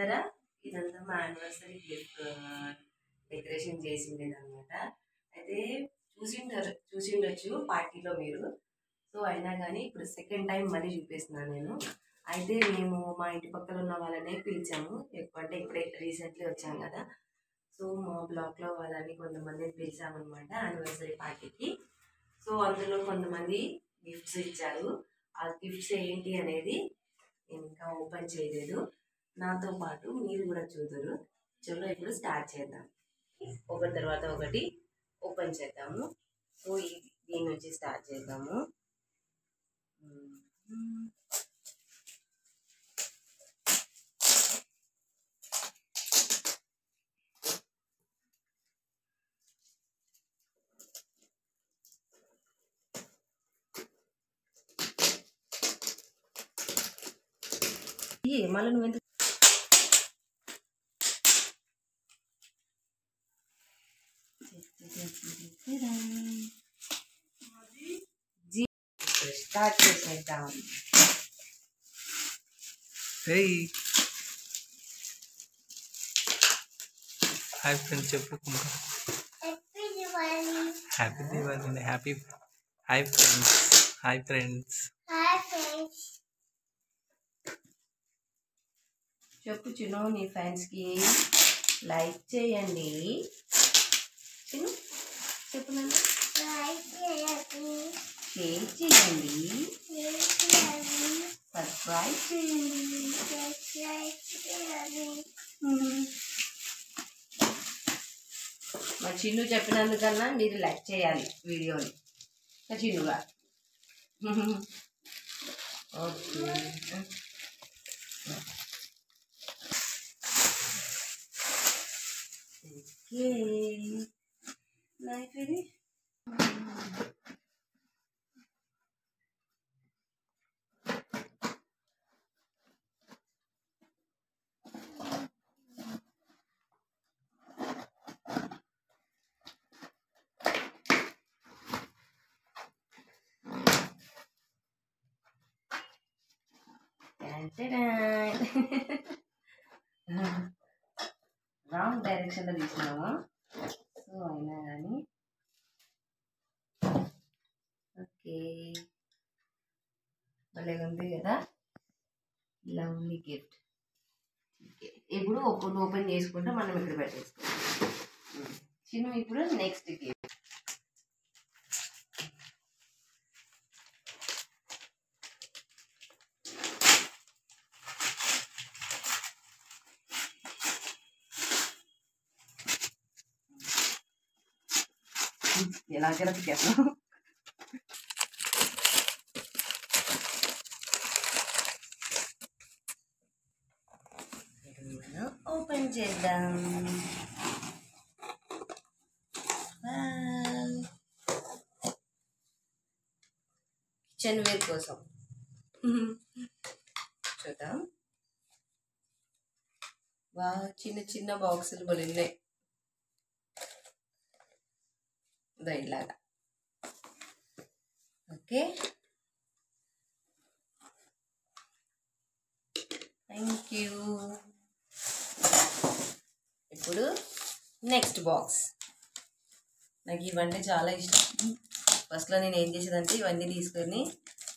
చూసారా, ఇదంతా మా యానివర్సరీ గిఫ్ట్ డెకరేషన్ చేసిండేది అనమాట. అయితే చూసిండొచ్చు పార్టీలో మీరు. సో అయినా కానీ ఇప్పుడు సెకండ్ టైం మళ్ళీ చూపిస్తున్నాను నేను. అయితే మేము మా ఇంటి పక్కన ఉన్న వాళ్ళనే పిలిచాము, అంటే ఇప్పుడే రీసెంట్లీ వచ్చాం కదా. సో మా బ్లాక్లో వాళ్ళని కొంతమందిని పిలిచామన్నమాట యానివర్సరీ పార్టీకి. సో అందులో కొంతమంది గిఫ్ట్స్ ఇచ్చారు. ఆ గిఫ్ట్స్ ఏంటి అనేది నేను ఇంకా ఓపెన్ చేయలేదు. నాతో పాటు మీరు కూడా చూద్దరు. చలో ఇప్పుడు స్టార్ట్ చేద్దాం. ఒకటి తర్వాత ఒకటి ఓపెన్ చేద్దాము. సో దీని నుంచి స్టార్ట్ చేద్దాము. మళ్ళీ నువ్వు ఎందుకు స్టార్ట్ చేసేద్దాం. హాయ్ ఫ్రెండ్స్ చెప్పుకుంటా. Happy Diwali. Happy hi friends. Hi friends. చెప్పు చిను, నీ ఫ్రెండ్స్కి లైక్ చేయండి. చిను చెప్పు నన్ను. షేర్ చేయండి, సబ్స్క్రైబ్ చేయండి. మా చిన్ను చెప్పినందుకన్నా మీరు లైక్ చేయాలి వీడియోని చిన్నుగా. ఓకే ఓకే లైఫ్ ఇది. రాంగ్ డైరెక్షన్లో తీసినాము. సో అయినా కానీ ఓకే భలే ఉంది కదా. Lovely gift. ఇప్పుడు ఒక్కటి ఓపెన్ చేసుకుంటే మనం ఇక్కడ పెట్టేసుకోవాలి. చిన్న ఇప్పుడు నెక్స్ట్ గిఫ్ట్. ఎలా తిరగను ఓపెన్ చేద్దాం. కిచెన్ వేర్ కోసం చూద్దాం. బాగా చిన్న చిన్న బాక్సులు బలిన్నాయి ఇలాగా. Okay thank you. ఇప్పుడు నెక్స్ట్ బాక్స్. నాకు ఇవన్నీ చాలా ఇష్టం. ఫస్ట్లో నేను ఏం చేసేదంటే ఇవన్నీ తీసుకొని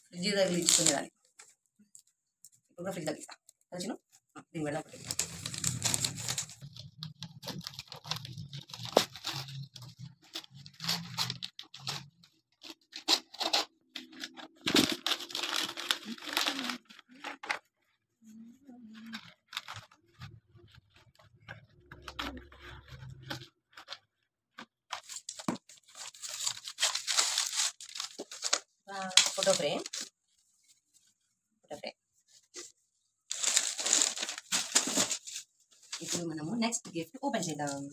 ఫ్రిడ్జ్ తగిలించుకునేదాన్ని. ఇప్పుడు కూడా ఫ్రిడ్జ్ తగ్గిస్తాను వచ్చిన దీని వల్ల ఒకటి. Photo frame. ఇప్పుడు మనము నెక్స్ట్ గిఫ్ట్ ఓపెన్ చేద్దాం.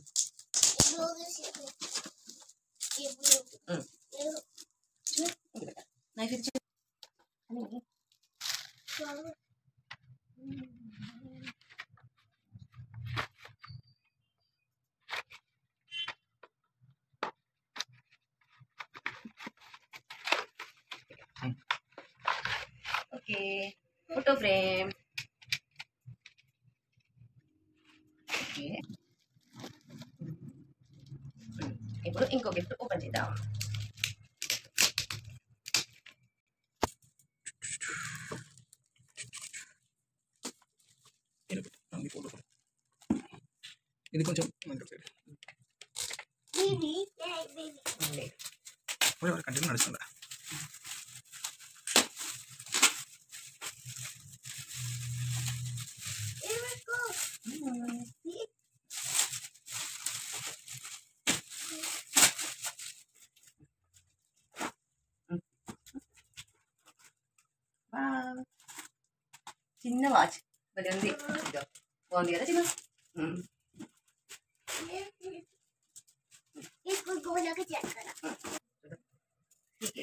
Okay photo frame. ఓకే, ఇప్పుడు ఇంకో గిఫ్ట్ ఓపెన్ చేద్దాం. ఇది కొంచెం కంటిన్యూ నడుస్తుందా? చిన్న వాచ్ మరి ఉంది, బాగుంది కదా చిన్న.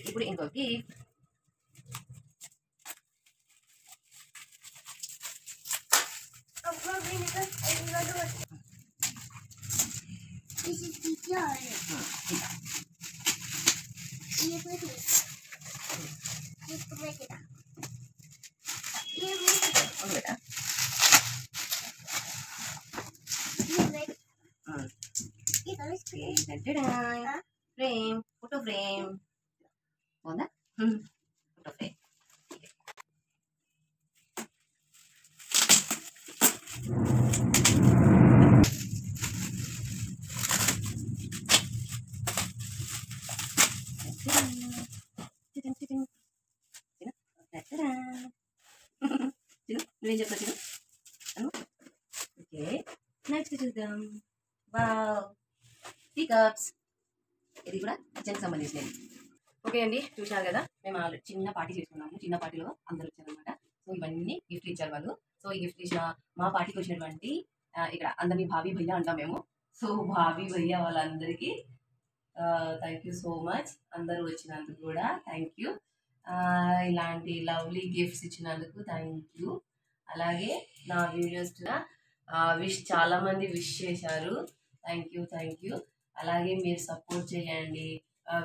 ఇప్పుడు ఇంకో గిఫ్ట్. ఫ్రేమ్, ఫోటో ఫ్రేమ్ బాగుందా? Photo frame. నువ్వేం చెప్తా చిన్న? ఓకే, నెక్స్ట్ చూద్దాం. Wow, tea cups. ఇది కూడా కిచెన్కి సంబంధించినది. ఓకే అండి, చూసినారు కదా, మేము చిన్న పార్టీ చేసుకున్నాము. చిన్న పార్టీలో అందరూ వచ్చారనమాట. సో ఇవన్నీ గిఫ్ట్ ఇచ్చారు వాళ్ళు. సో ఈ గిఫ్ట్ ఇచ్చిన మా పార్టీకి వచ్చినటువంటి ఇక్కడ అందరినీ భావి భయ్య అంటాం మేము. సో భావి భయ్య వాళ్ళందరికీ థ్యాంక్ యూ సో మచ్. అందరూ వచ్చినందుకు కూడా థ్యాంక్ యూ. ఇలాంటి లవ్లీ గిఫ్ట్స్ ఇచ్చినందుకు థ్యాంక్ యూ. అలాగే నా వీడియోస్ చాలామంది విష్ చేశారు. Thank you. అలాగే మీరు సపోర్ట్ చేయండి,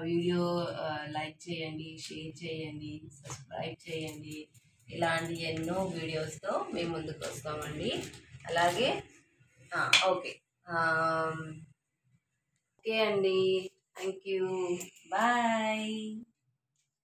వీడియో లైక్ చేయండి, షేర్ చేయండి, సబ్స్క్రైబ్ చేయండి. ఇలాంటి ఎన్నో వీడియోస్తో మేము ముందుకు వస్తామండి. అలాగే ఓకే ఓకే అండి, థ్యాంక్ యూ, బాయ్.